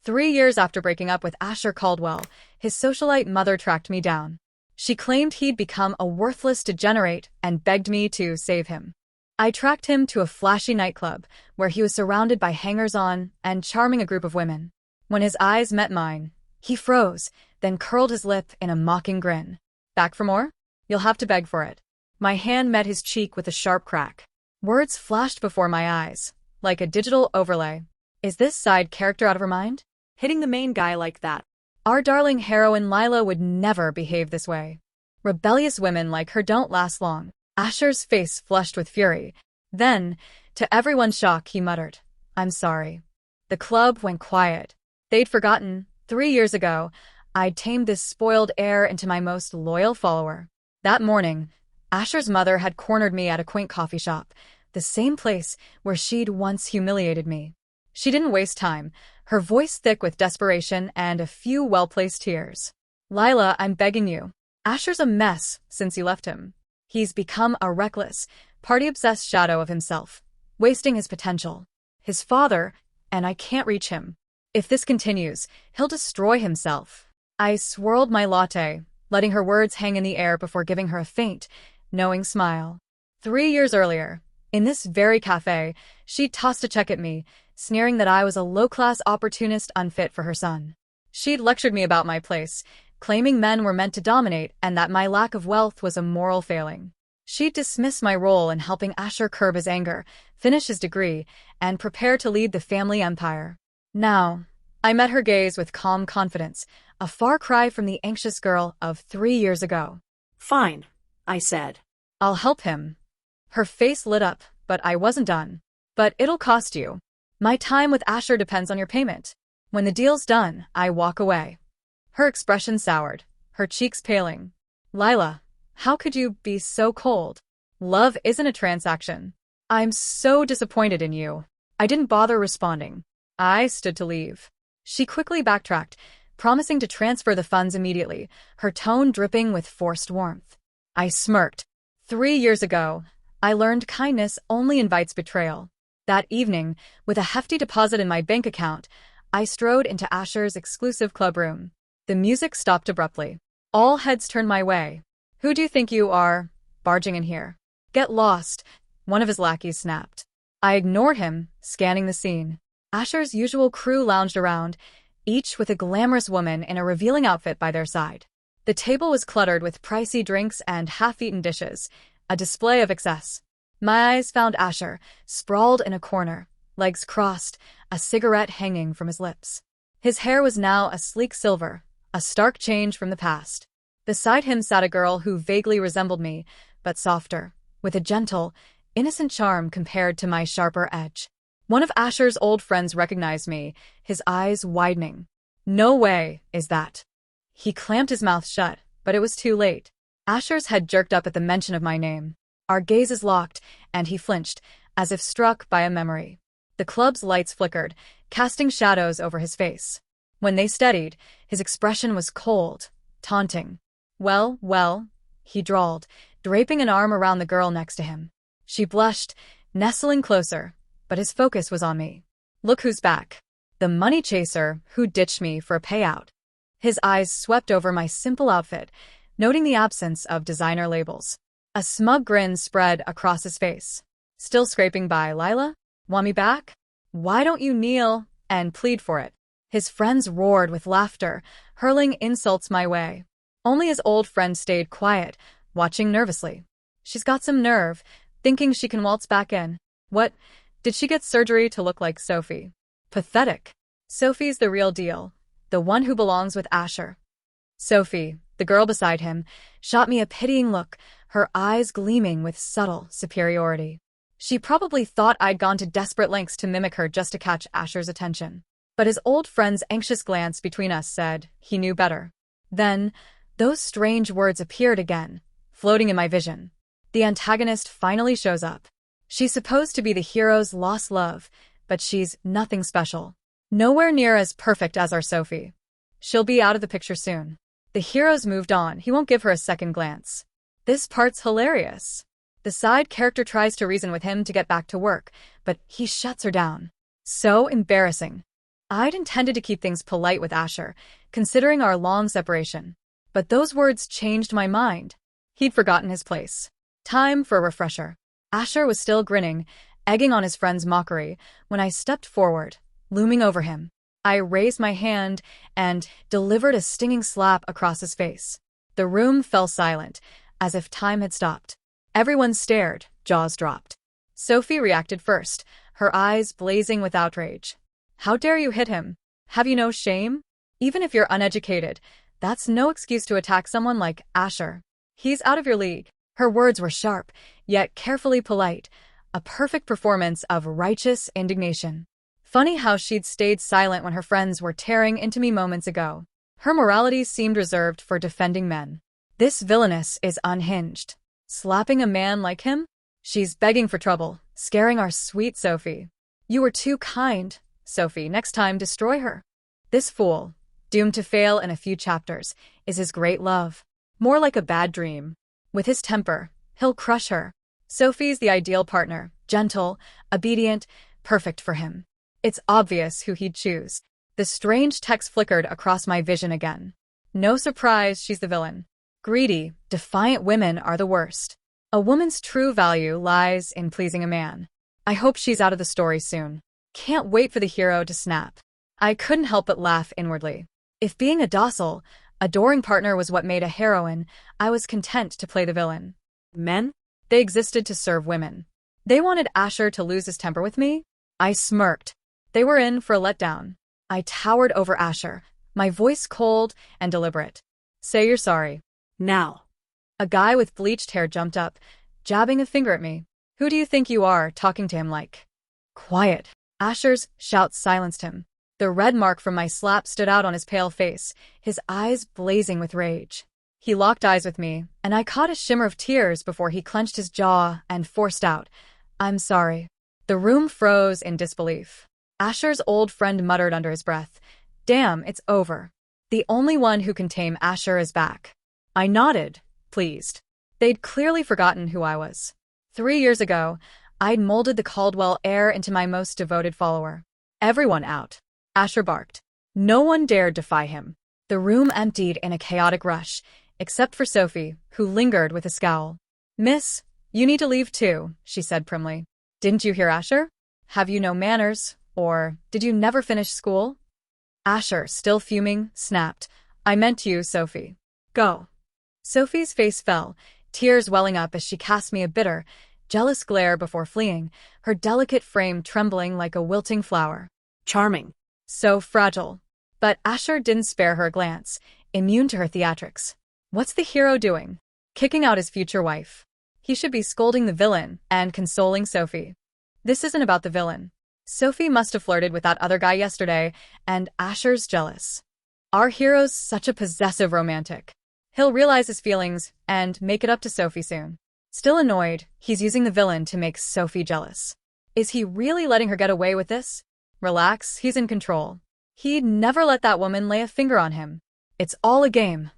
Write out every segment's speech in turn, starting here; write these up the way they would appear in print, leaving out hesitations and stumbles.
3 years after breaking up with Asher Caldwell, his socialite mother tracked me down. She claimed he'd become a worthless degenerate and begged me to save him. I tracked him to a flashy nightclub, where he was surrounded by hangers-on and charming a group of women. When his eyes met mine, he froze, then curled his lip in a mocking grin. Back for more? You'll have to beg for it. My hand met his cheek with a sharp crack. Words flashed before my eyes, like a digital overlay. Is this side character out of her mind? Hitting the main guy like that. Our darling heroine Lila would never behave this way. Rebellious women like her don't last long. Asher's face flushed with fury. Then, to everyone's shock, he muttered, "I'm sorry." The club went quiet. They'd forgotten, 3 years ago, I'd tamed this spoiled heir into my most loyal follower. That morning, Asher's mother had cornered me at a quaint coffee shop, the same place where she'd once humiliated me. She didn't waste time, her voice thick with desperation and a few well-placed tears. "Lila, I'm begging you. Asher's a mess since you left him. He's become a reckless, party-obsessed shadow of himself, wasting his potential. His father, and I can't reach him. If this continues, he'll destroy himself." I swirled my latte, letting her words hang in the air before giving her a faint, knowing smile. 3 years earlier, in this very cafe, she'd tossed a check at me, sneering that I was a low-class opportunist unfit for her son. She'd lectured me about my place, claiming men were meant to dominate and that my lack of wealth was a moral failing. She'd dismissed my role in helping Asher curb his anger, finish his degree, and prepare to lead the family empire. Now, I met her gaze with calm confidence, a far cry from the anxious girl of 3 years ago. "Fine," I said. "I'll help him." Her face lit up, but I wasn't done. "But it'll cost you. My time with Asher depends on your payment. When the deal's done, I walk away." Her expression soured, her cheeks paling. "Lila, how could you be so cold? Love isn't a transaction. I'm so disappointed in you." I didn't bother responding. I stood to leave. She quickly backtracked, promising to transfer the funds immediately, her tone dripping with forced warmth. I smirked. 3 years ago, I learned kindness only invites betrayal. That evening, with a hefty deposit in my bank account, I strode into Asher's exclusive clubroom. The music stopped abruptly. All heads turned my way. "Who do you think you are, barging in here?" "Get lost," one of his lackeys snapped. I ignored him, scanning the scene. Asher's usual crew lounged around, each with a glamorous woman in a revealing outfit by their side. The table was cluttered with pricey drinks and half-eaten dishes, a display of excess. My eyes found Asher, sprawled in a corner, legs crossed, a cigarette hanging from his lips. His hair was now a sleek silver, a stark change from the past. Beside him sat a girl who vaguely resembled me, but softer, with a gentle, innocent charm compared to my sharper edge. One of Asher's old friends recognized me, his eyes widening. "No way, is that?" He clamped his mouth shut, but it was too late. Asher's head jerked up at the mention of my name. Our gazes locked, and he flinched, as if struck by a memory. The club's lights flickered, casting shadows over his face. When they steadied, his expression was cold, taunting. Well, he drawled, draping an arm around the girl next to him. She blushed, nestling closer, but his focus was on me. "Look who's back. The money chaser who ditched me for a payout." His eyes swept over my simple outfit, noting the absence of designer labels. A smug grin spread across his face. "Still scraping by, Lila? Want me back? Why don't you kneel and plead for it?" His friends roared with laughter, hurling insults my way. Only his old friend stayed quiet, watching nervously. "She's got some nerve, thinking she can waltz back in. What? Did she get surgery to look like Sophie?" Pathetic. Sophie's the real deal, the one who belongs with Asher. Sophie, the girl beside him, shot me a pitying look, her eyes gleaming with subtle superiority. She probably thought I'd gone to desperate lengths to mimic her just to catch Asher's attention. But his old friend's anxious glance between us said he knew better. Then, those strange words appeared again, floating in my vision. The antagonist finally shows up. She's supposed to be the hero's lost love, but she's nothing special. Nowhere near as perfect as our Sophie. She'll be out of the picture soon. The hero's moved on, he won't give her a second glance. This part's hilarious. The side character tries to reason with him to get back to work, but he shuts her down. So embarrassing. I'd intended to keep things polite with Asher, considering our long separation. But those words changed my mind. He'd forgotten his place. Time for a refresher. Asher was still grinning, egging on his friend's mockery, when I stepped forward, looming over him. I raised my hand and delivered a stinging slap across his face. The room fell silent, as if time had stopped. Everyone stared, jaws dropped. Sophie reacted first, her eyes blazing with outrage. How dare you hit him? Have you no shame? Even if you're uneducated, that's no excuse to attack someone like Asher. He's out of your league. Her words were sharp, yet carefully polite, a perfect performance of righteous indignation. Funny how she'd stayed silent when her friends were tearing into me moments ago. Her morality seemed reserved for defending men. This villainess is unhinged. Slapping a man like him? She's begging for trouble, scaring our sweet Sophie. You were too kind, Sophie. Next time, destroy her. This fool, doomed to fail in a few chapters, is his great love. More like a bad dream. With his temper, he'll crush her. Sophie's the ideal partner, gentle, obedient, perfect for him. It's obvious who he'd choose. The strange text flickered across my vision again. No surprise she's the villain. Greedy, defiant women are the worst. A woman's true value lies in pleasing a man. I hope she's out of the story soon. Can't wait for the hero to snap. I couldn't help but laugh inwardly. If being a docile, adoring partner was what made a heroine, I was content to play the villain. Men? They existed to serve women. They wanted Asher to lose his temper with me? I smirked. They were in for a letdown. I towered over Asher, my voice cold and deliberate. Say you're sorry. Now. A guy with bleached hair jumped up, jabbing a finger at me. Who do you think you are, talking to him like? Quiet. Asher's shouts silenced him. The red mark from my slap stood out on his pale face, his eyes blazing with rage. He locked eyes with me, and I caught a shimmer of tears before he clenched his jaw and forced out, I'm sorry. The room froze in disbelief. Asher's old friend muttered under his breath, Damn, it's over. The only one who can tame Asher is back. I nodded, pleased. They'd clearly forgotten who I was. 3 years ago, I'd molded the Caldwell heir into my most devoted follower. Everyone out. Asher barked. No one dared defy him. The room emptied in a chaotic rush, except for Sophie, who lingered with a scowl. Miss, you need to leave too, she said primly. Didn't you hear Asher? Have you no manners, or did you never finish school? Asher, still fuming, snapped. I meant you, Sophie. Go. Sophie's face fell, tears welling up as she cast me a bitter, jealous glare before fleeing, her delicate frame trembling like a wilting flower. Charming. So fragile. But Asher didn't spare her a glance, immune to her theatrics. What's the hero doing? Kicking out his future wife. He should be scolding the villain and consoling Sophie. This isn't about the villain. Sophie must have flirted with that other guy yesterday, and Asher's jealous. Our hero's such a possessive romantic. He'll realize his feelings and make it up to Sophie soon. Still annoyed, he's using the villain to make Sophie jealous. Is he really letting her get away with this? Relax, he's in control. He'd never let that woman lay a finger on him. It's all a game.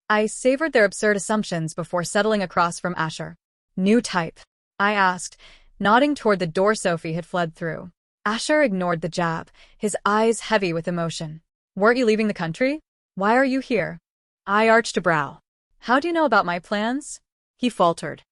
I savored their absurd assumptions before settling across from Asher. New type? I asked, nodding toward the door Sophie had fled through. Asher ignored the jab, his eyes heavy with emotion. Weren't you leaving the country? Why are you here? I arched a brow. How do you know about my plans? He faltered.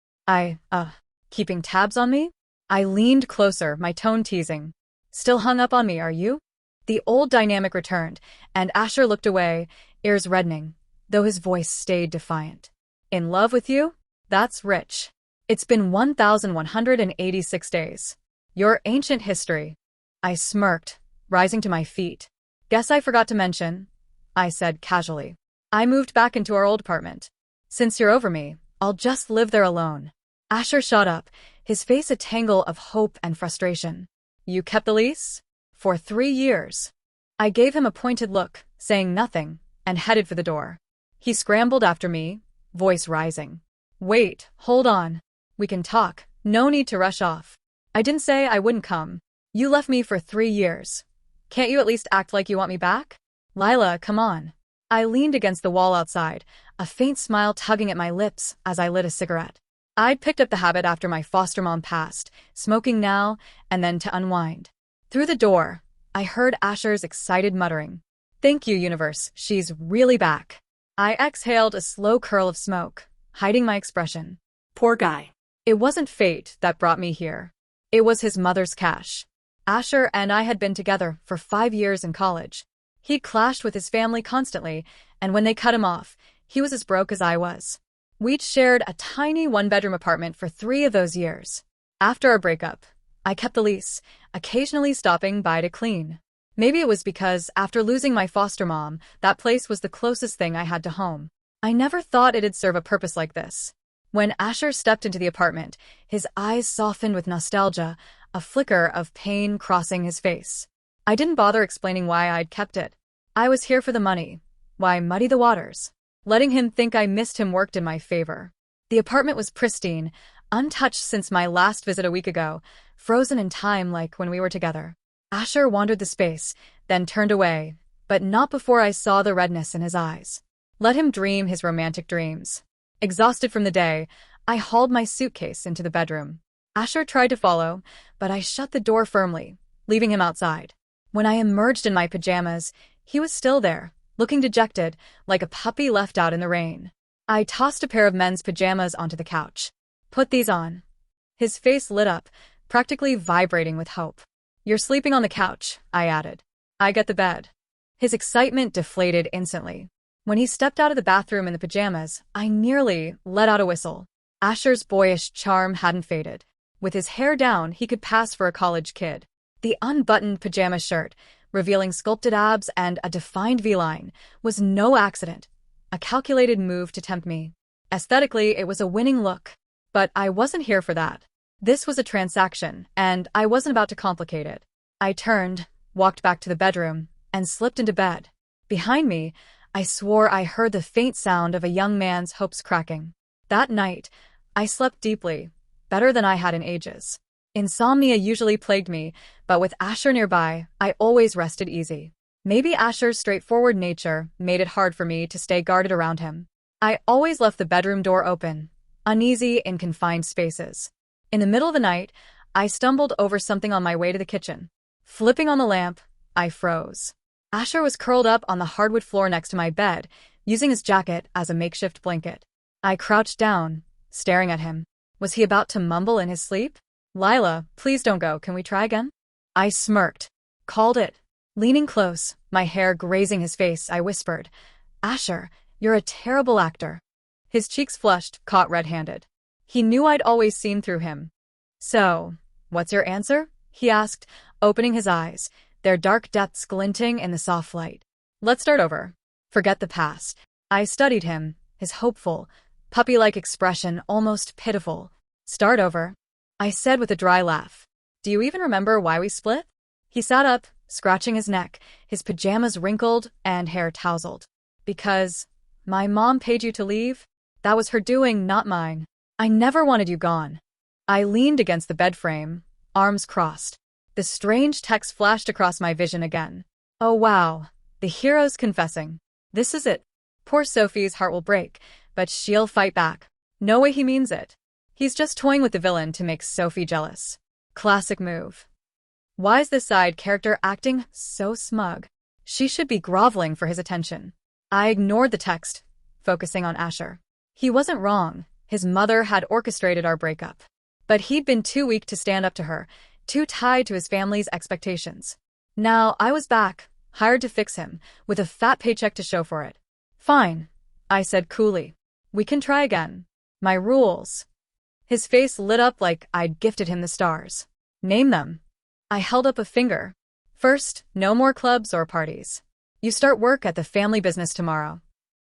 Keeping tabs on me? I leaned closer, my tone teasing. Still hung up on me, are you? The old dynamic returned, and Asher looked away, ears reddening, though his voice stayed defiant. In love with you? That's rich. It's been 1,186 days. Your ancient history. I smirked, rising to my feet. Guess I forgot to mention, I said casually. I moved back into our old apartment. Since you're over me, I'll just live there alone. Asher shot up, his face a tangle of hope and frustration. You kept the lease? For 3 years. I gave him a pointed look, saying nothing, and headed for the door. He scrambled after me, voice rising. Wait, hold on. We can talk, no need to rush off. I didn't say I wouldn't come. You left me for 3 years. Can't you at least act like you want me back? Lila, come on. I leaned against the wall outside, a faint smile tugging at my lips as I lit a cigarette. I'd picked up the habit after my foster mom passed, smoking now and then to unwind. Through the door, I heard Asher's excited muttering. Thank you, universe, she's really back. I exhaled a slow curl of smoke, hiding my expression. Poor guy. It wasn't fate that brought me here. It was his mother's cash. Asher and I had been together for 5 years in college. He clashed with his family constantly, and when they cut him off, he was as broke as I was. We'd shared a tiny one-bedroom apartment for 3 of those years. After our breakup, I kept the lease, occasionally stopping by to clean. Maybe it was because, after losing my foster mom, that place was the closest thing I had to home. I never thought it'd serve a purpose like this. When Asher stepped into the apartment, his eyes softened with nostalgia, a flicker of pain crossing his face. I didn't bother explaining why I'd kept it. I was here for the money. Why muddy the waters? Letting him think I missed him worked in my favor. The apartment was pristine, untouched since my last visit a week ago, frozen in time like when we were together. Asher wandered the space, then turned away, but not before I saw the redness in his eyes. Let him dream his romantic dreams. Exhausted from the day, I hauled my suitcase into the bedroom. Asher tried to follow, but I shut the door firmly, leaving him outside. When I emerged in my pajamas, he was still there, looking dejected, like a puppy left out in the rain. I tossed a pair of men's pajamas onto the couch. Put these on. His face lit up, practically vibrating with hope. You're sleeping on the couch, I added. I get the bed. His excitement deflated instantly. When he stepped out of the bathroom in the pajamas, I nearly let out a whistle. Asher's boyish charm hadn't faded. With his hair down, he could pass for a college kid. The unbuttoned pajama shirt, revealing sculpted abs and a defined V-line, was no accident. A calculated move to tempt me. Aesthetically, it was a winning look. But I wasn't here for that. This was a transaction, and I wasn't about to complicate it. I turned, walked back to the bedroom, and slipped into bed. Behind me, I swore I heard the faint sound of a young man's hopes cracking. That night, I slept deeply, better than I had in ages. Insomnia usually plagued me, but with Asher nearby, I always rested easy. Maybe Asher's straightforward nature made it hard for me to stay guarded around him. I always left the bedroom door open, uneasy in confined spaces. In the middle of the night, I stumbled over something on my way to the kitchen. Flipping on the lamp, I froze. Asher was curled up on the hardwood floor next to my bed, using his jacket as a makeshift blanket. I crouched down, staring at him. Was he about to mumble in his sleep? Lila, please don't go, can we try again? I smirked. Called it. Leaning close, my hair grazing his face, I whispered, Asher, you're a terrible actor. His cheeks flushed, caught red-handed. He knew I'd always seen through him. So, what's your answer? He asked, opening his eyes, their dark depths glinting in the soft light. Let's start over. Forget the past. I studied him, his hopeful, puppy-like expression almost pitiful. Start over, I said with a dry laugh. Do you even remember why we split? He sat up, scratching his neck, his pajamas wrinkled and hair tousled. Because my mom paid you to leave? That was her doing, not mine. I never wanted you gone. I leaned against the bed frame, arms crossed. The strange text flashed across my vision again. Oh wow, the hero's confessing. This is it. Poor Sophie's heart will break, but she'll fight back. No way he means it. He's just toying with the villain to make Sophie jealous. Classic move. Why's this side character acting so smug? She should be groveling for his attention. I ignored the text, focusing on Asher. He wasn't wrong. His mother had orchestrated our breakup. But he'd been too weak to stand up to her, too tied to his family's expectations. Now I was back, hired to fix him, with a fat paycheck to show for it. Fine, I said coolly. We can try again. My rules. His face lit up like I'd gifted him the stars. Name them. I held up a finger. First, no more clubs or parties. You start work at the family business tomorrow.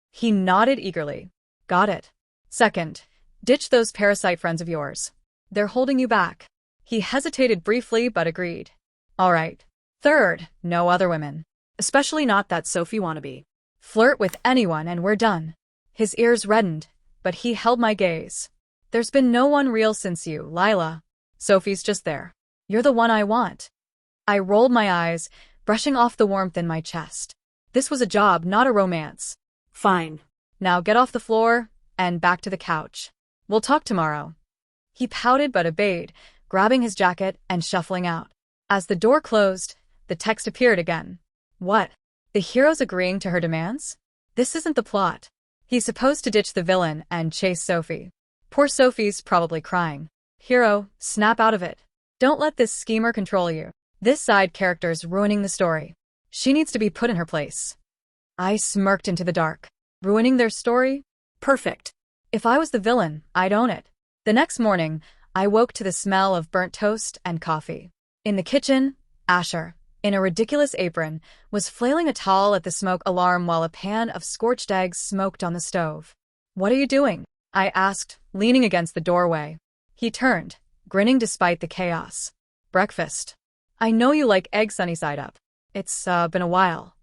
He nodded eagerly. Got it. Second, ditch those parasite friends of yours. They're holding you back. He hesitated briefly but agreed. All right. Third, no other women. Especially not that Sophie wannabe. Flirt with anyone and we're done. His ears reddened, but he held my gaze. There's been no one real since you, Lila. Sophie's just there. You're the one I want. I rolled my eyes, brushing off the warmth in my chest. This was a job, not a romance. Fine. Now get off the floor and back to the couch. We'll talk tomorrow. He pouted but obeyed, grabbing his jacket and shuffling out. As the door closed, the text appeared again. What? The hero's agreeing to her demands? This isn't the plot. He's supposed to ditch the villain and chase Sophie. Poor Sophie's probably crying. Hero, snap out of it. Don't let this schemer control you. This side character's ruining the story. She needs to be put in her place. I smirked into the dark. Ruining their story? Perfect. If I was the villain, I'd own it. The next morning, I woke to the smell of burnt toast and coffee. In the kitchen, Asher, in a ridiculous apron, was flailing a towel at the smoke alarm while a pan of scorched eggs smoked on the stove. What are you doing? I asked, leaning against the doorway. He turned, grinning despite the chaos. Breakfast. I know you like eggs sunny side up. It's been a while.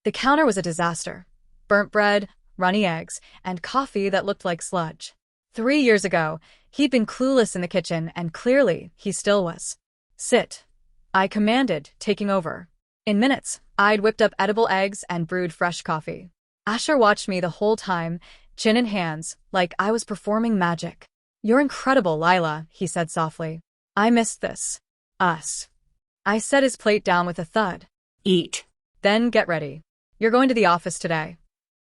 The counter was a disaster. Burnt bread, runny eggs, and coffee that looked like sludge. 3 years ago, he'd been clueless in the kitchen, and clearly, he still was. Sit. I commanded, taking over. In minutes, I'd whipped up edible eggs and brewed fresh coffee. Asher watched me the whole time, chin in hands, like I was performing magic. You're incredible, Lila, he said softly. I missed this. Us. I set his plate down with a thud. Eat. Then get ready. You're going to the office today.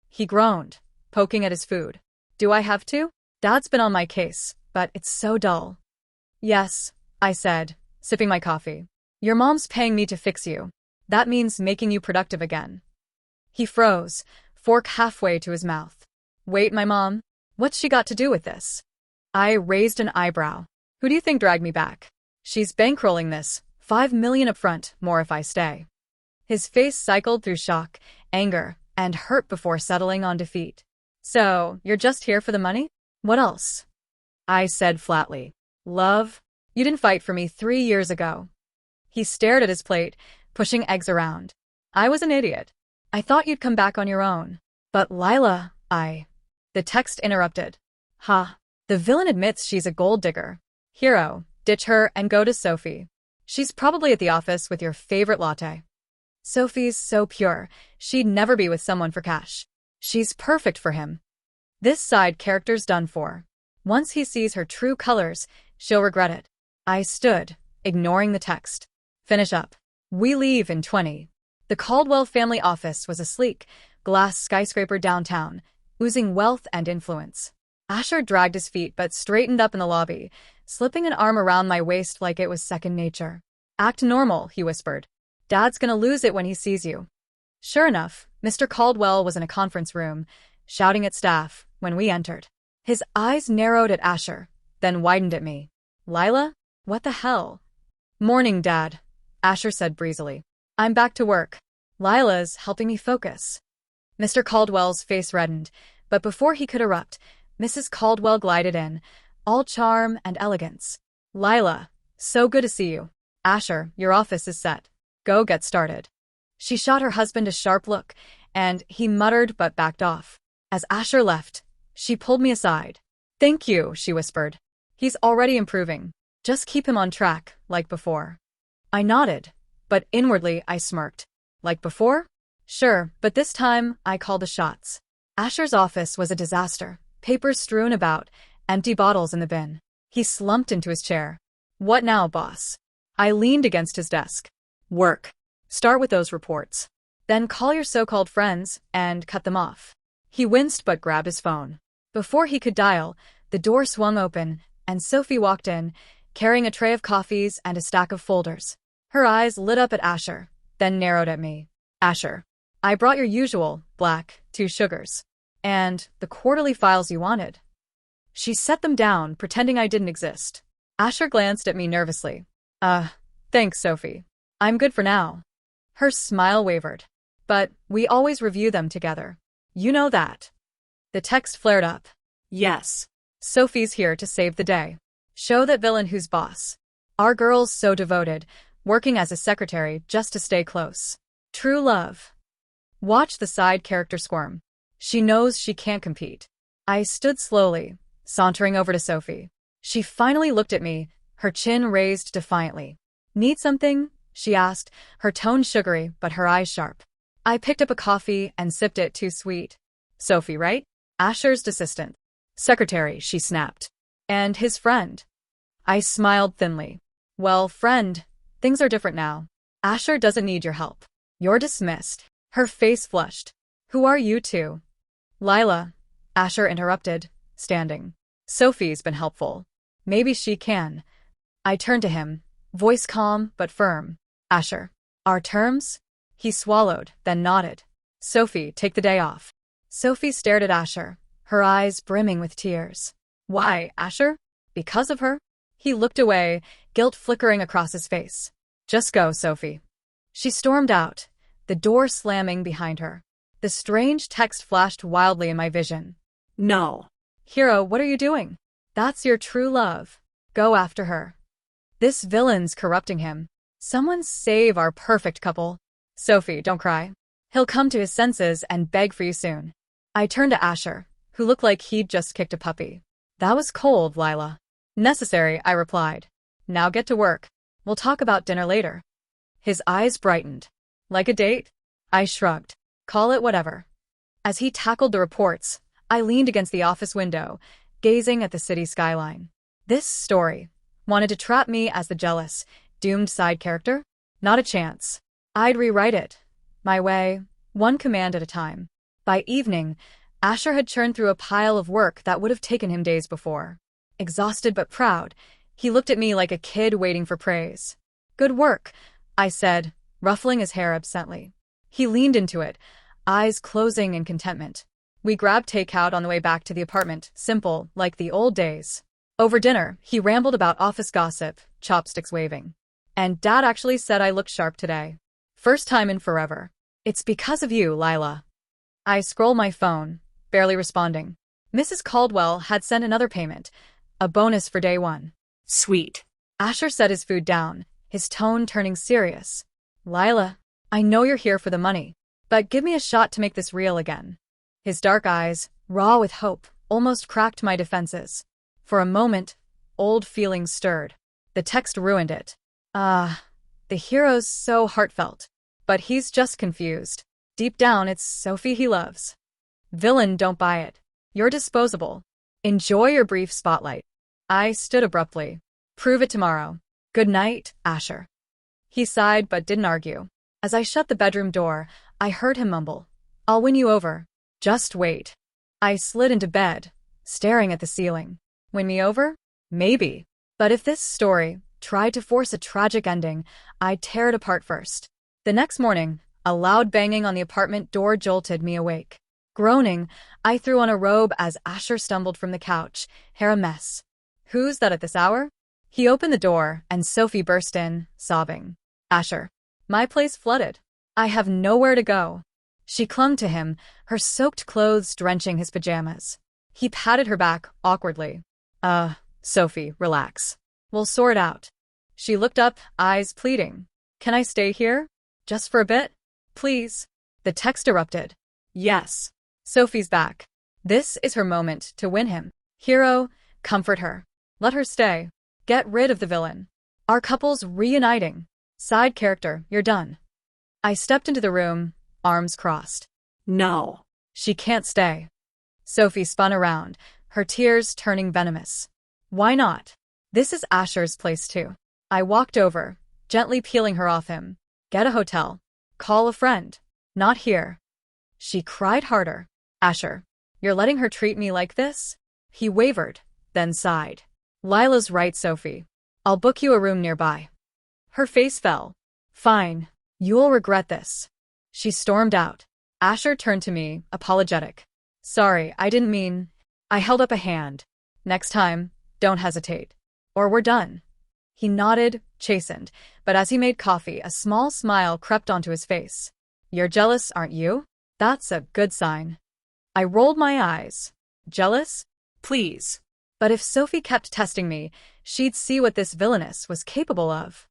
He groaned, poking at his food. Do I have to? Dad's been on my case, but it's so dull. Yes, I said, sipping my coffee. Your mom's paying me to fix you. That means making you productive again. He froze, fork halfway to his mouth. Wait, my mom? What's she got to do with this? I raised an eyebrow. Who do you think dragged me back? She's bankrolling this, $5 million upfront, more if I stay. His face cycled through shock, anger, and hurt before settling on defeat. So, you're just here for the money? What else? I said flatly. Love? You didn't fight for me 3 years ago. He stared at his plate, pushing eggs around. I was an idiot. I thought you'd come back on your own. But Lila, The text interrupted. Ha. The villain admits she's a gold digger. Hero, ditch her and go to Sophie. She's probably at the office with your favorite latte. Sophie's so pure, she'd never be with someone for cash. She's perfect for him. This side character's done for. Once he sees her true colors, she'll regret it. I stood, ignoring the text. Finish up. We leave in 20. The Caldwell family office was a sleek, glass skyscraper downtown, oozing wealth and influence. Asher dragged his feet but straightened up in the lobby, slipping an arm around my waist like it was second nature. Act normal, he whispered. Dad's gonna lose it when he sees you. Sure enough, Mr. Caldwell was in a conference room, shouting at staff, when we entered. His eyes narrowed at Asher, then widened at me. Lila? What the hell? Morning, Dad, Asher said breezily. I'm back to work. Lila's helping me focus. Mr. Caldwell's face reddened, but before he could erupt, Mrs. Caldwell glided in, all charm and elegance. Lila, so good to see you. Asher, your office is set. Go get started. She shot her husband a sharp look, and he muttered but backed off. As Asher left, she pulled me aside. Thank you, she whispered. He's already improving. Just keep him on track, like before. I nodded, but inwardly I smirked. Like before? Sure, but this time I called the shots. Asher's office was a disaster, papers strewn about, empty bottles in the bin. He slumped into his chair. What now, boss? I leaned against his desk. Work. Start with those reports. Then call your so-called friends and cut them off. He winced but grabbed his phone. Before he could dial, the door swung open, and Sophie walked in, carrying a tray of coffees and a stack of folders. Her eyes lit up at Asher, then narrowed at me. Asher, I brought your usual, black, 2 sugars. And the quarterly files you wanted. She set them down, pretending I didn't exist. Asher glanced at me nervously. Thanks, Sophie. I'm good for now. Her smile wavered. But we always review them together. You know that. The text flared up. Yes. Sophie's here to save the day. Show that villain who's boss. Our girl's so devoted, working as a secretary just to stay close. True love. Watch the side character squirm. She knows she can't compete. I stood slowly, sauntering over to Sophie. She finally looked at me, her chin raised defiantly. Need something? She asked, her tone sugary but her eyes sharp. I picked up a coffee and sipped it too sweet. Sophie, right? Asher's assistant. Secretary, she snapped. And his friend. I smiled thinly. Well, friend, things are different now. Asher doesn't need your help. You're dismissed. Her face flushed. Who are you two? Lila, Asher interrupted, standing. Sophie's been helpful. Maybe she can. I turned to him, voice calm but firm. Asher. Our terms? He swallowed, then nodded. Sophie, take the day off. Sophie stared at Asher, her eyes brimming with tears. Why, Asher? Because of her? He looked away, guilt flickering across his face. Just go, Sophie. She stormed out, the door slamming behind her. The strange text flashed wildly in my vision. No. Hero, what are you doing? That's your true love. Go after her. This villain's corrupting him. Someone save our perfect couple. Sophie, don't cry. He'll come to his senses and beg for you soon. I turned to Asher, who looked like he'd just kicked a puppy. That was cold, Lila. Necessary, I replied. Now get to work. We'll talk about dinner later. His eyes brightened. Like a date? I shrugged. Call it whatever. As he tackled the reports, I leaned against the office window, gazing at the city skyline. This story wanted to trap me as the jealous, doomed side character? Not a chance. I'd rewrite it. My way, one command at a time. By evening, Asher had churned through a pile of work that would have taken him days before. Exhausted but proud, he looked at me like a kid waiting for praise. Good work, I said, ruffling his hair absently. He leaned into it, eyes closing in contentment. We grabbed takeout on the way back to the apartment, simple, like the old days. Over dinner, he rambled about office gossip, chopsticks waving. And Dad actually said I looked sharp today. First time in forever. It's because of you, Lila. I scroll my phone, barely responding. Mrs. Caldwell had sent another payment, a bonus for day one. Sweet. Asher set his food down, his tone turning serious. Lila, I know you're here for the money, but give me a shot to make this real again. His dark eyes, raw with hope, almost cracked my defenses. For a moment, old feelings stirred. The text ruined it. The hero's so heartfelt. But he's just confused. Deep down, it's Sophie he loves. Villain, don't buy it. You're disposable. Enjoy your brief spotlight. I stood abruptly. Prove it tomorrow. Good night, Asher. He sighed but didn't argue. As I shut the bedroom door, I heard him mumble. I'll win you over. Just wait. I slid into bed, staring at the ceiling. Win me over? Maybe. But if this story tried to force a tragic ending, I'd tear it apart first. The next morning, a loud banging on the apartment door jolted me awake. Groaning, I threw on a robe as Asher stumbled from the couch, hair a mess. Who's that at this hour? He opened the door, and Sophie burst in, sobbing. Asher. My place flooded. I have nowhere to go. She clung to him, her soaked clothes drenching his pajamas. He patted her back, awkwardly. Sophie, relax. We'll sort out. She looked up, eyes pleading. Can I stay here? Just for a bit? Please. The text erupted. Yes. Sophie's back. This is her moment to win him. Hero, comfort her. Let her stay. Get rid of the villain. Our couple's reuniting. Side character, you're done. I stepped into the room, arms crossed. No. She can't stay. Sophie spun around, her tears turning venomous. Why not? This is Asher's place too. I walked over, gently peeling her off him. Get a hotel. Call a friend. Not here. She cried harder. Asher, you're letting her treat me like this? He wavered, then sighed. Lila's right, Sophie. I'll book you a room nearby. Her face fell. Fine. You'll regret this. She stormed out. Asher turned to me, apologetic. Sorry, I didn't mean. I held up a hand. Next time, don't hesitate. Or we're done. He nodded, chastened, but as he made coffee, a small smile crept onto his face. You're jealous, aren't you? That's a good sign. I rolled my eyes. Jealous? Please. But if Sophie kept testing me, she'd see what this villainess was capable of.